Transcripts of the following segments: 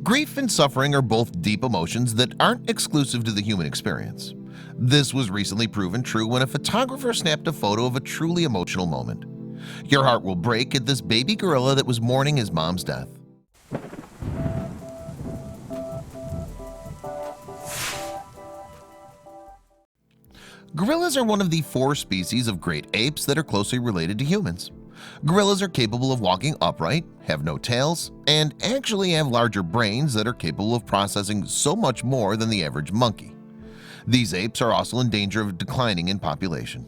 Grief and suffering are both deep emotions that aren't exclusive to the human experience. This was recently proven true when a photographer snapped a photo of a truly emotional moment. Your heart will break at this baby gorilla that was mourning his mom's death. Gorillas are one of the 4 species of great apes that are closely related to humans. Gorillas are capable of walking upright, have no tails, and actually have larger brains that are capable of processing so much more than the average monkey. These apes are also in danger of declining in population.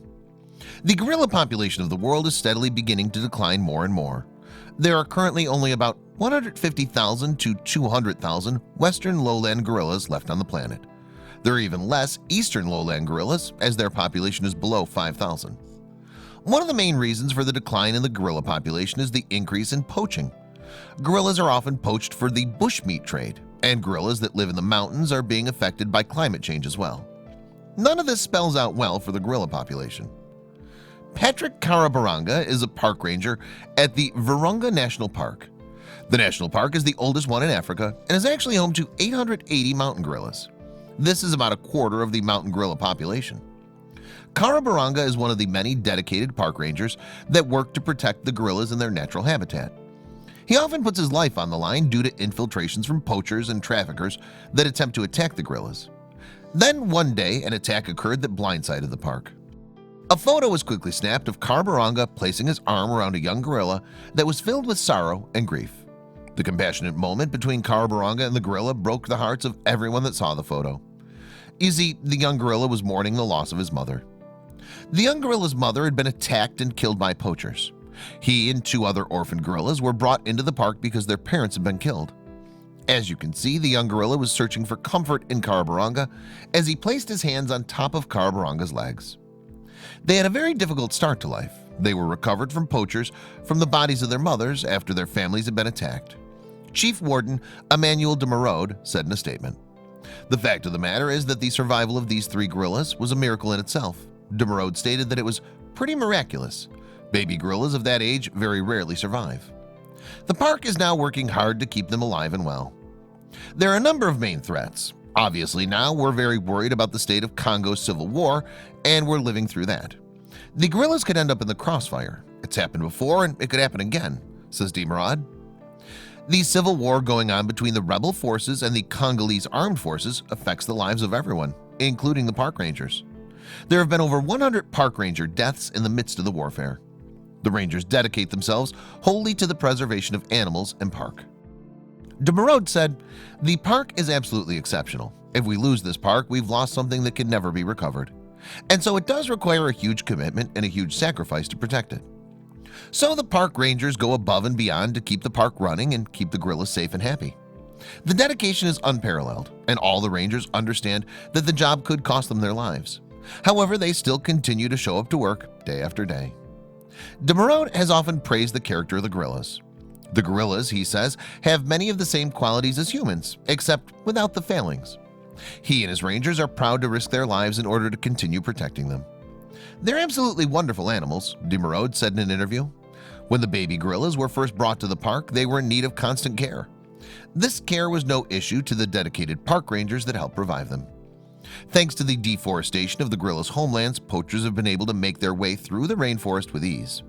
The gorilla population of the world is steadily beginning to decline more and more. There are currently only about 150,000 to 200,000 western lowland gorillas left on the planet. There are even less eastern lowland gorillas, as their population is below 5,000. One of the main reasons for the decline in the gorilla population is the increase in poaching. Gorillas are often poached for the bushmeat trade, and gorillas that live in the mountains are being affected by climate change as well. None of this spells out well for the gorilla population. Patrick Karabaranga is a park ranger at the Virunga National Park. The national park is the oldest one in Africa and is actually home to 880 mountain gorillas. This is about a quarter of the mountain gorilla population. Karabaranga is one of the many dedicated park rangers that work to protect the gorillas in their natural habitat. He often puts his life on the line due to infiltrations from poachers and traffickers that attempt to attack the gorillas. Then one day an attack occurred that blindsided the park. A photo was quickly snapped of Karabaranga placing his arm around a young gorilla that was filled with sorrow and grief. The compassionate moment between Karabaranga and the gorilla broke the hearts of everyone that saw the photo. You see, the young gorilla was mourning the loss of his mother. The young gorilla's mother had been attacked and killed by poachers. He and 2 other orphaned gorillas were brought into the park because their parents had been killed. As you can see, the young gorilla was searching for comfort in Karabaranga as he placed his hands on top of Karabaranga's legs. They had a very difficult start to life. They were recovered from poachers from the bodies of their mothers after their families had been attacked. Chief Warden Emmanuel de Merode said in a statement, "The fact of the matter is that the survival of these 3 gorillas was a miracle in itself." De Merode stated that it was pretty miraculous. Baby gorillas of that age very rarely survive. The park is now working hard to keep them alive and well. There are a number of main threats. Obviously now we're very worried about the state of Congo's civil war, and we're living through that. The gorillas could end up in the crossfire. It's happened before and it could happen again, says de Merode. The civil war going on between the rebel forces and the Congolese armed forces affects the lives of everyone, including the park rangers. There have been over 100 park ranger deaths in the midst of the warfare. The rangers dedicate themselves wholly to the preservation of animals and park. De Merode said, "The park is absolutely exceptional. If we lose this park, we've lost something that can never be recovered. And so it does require a huge commitment and a huge sacrifice to protect it. So the park rangers go above and beyond to keep the park running and keep the gorillas safe and happy. The dedication is unparalleled, and all the rangers understand that the job could cost them their lives. However, they still continue to show up to work day after day." De Merode has often praised the character of the gorillas. The gorillas, he says, have many of the same qualities as humans, except without the failings. He and his rangers are proud to risk their lives in order to continue protecting them. "They're absolutely wonderful animals," de Merode said in an interview. "When the baby gorillas were first brought to the park, they were in need of constant care. This care was no issue to the dedicated park rangers that helped provide them. Thanks to the deforestation of the gorillas' homelands, poachers have been able to make their way through the rainforest with ease.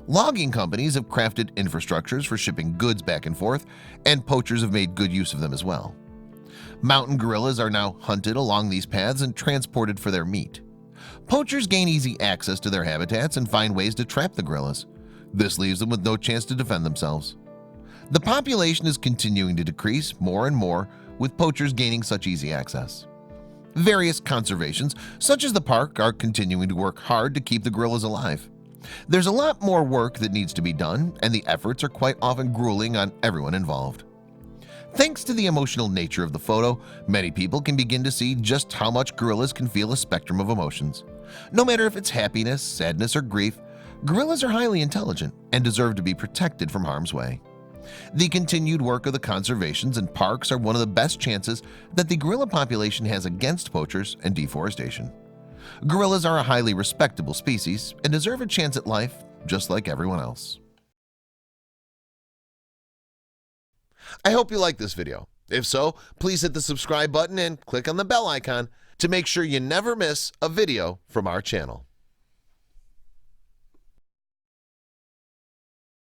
Logging companies have crafted infrastructures for shipping goods back and forth, and poachers have made good use of them as well. Mountain gorillas are now hunted along these paths and transported for their meat. Poachers gain easy access to their habitats and find ways to trap the gorillas. This leaves them with no chance to defend themselves. The population is continuing to decrease more and more, with poachers gaining such easy access. Various conservations, such as the park, are continuing to work hard to keep the gorillas alive. There's a lot more work that needs to be done, and the efforts are quite often grueling on everyone involved." Thanks to the emotional nature of the photo, many people can begin to see just how much gorillas can feel a spectrum of emotions. No matter if it's happiness, sadness, or grief, gorillas are highly intelligent and deserve to be protected from harm's way. The continued work of the conservations and parks are one of the best chances that the gorilla population has against poachers and deforestation. Gorillas are a highly respectable species and deserve a chance at life just like everyone else. I hope you liked this video. If so, please hit the subscribe button and click on the bell icon to make sure you never miss a video from our channel.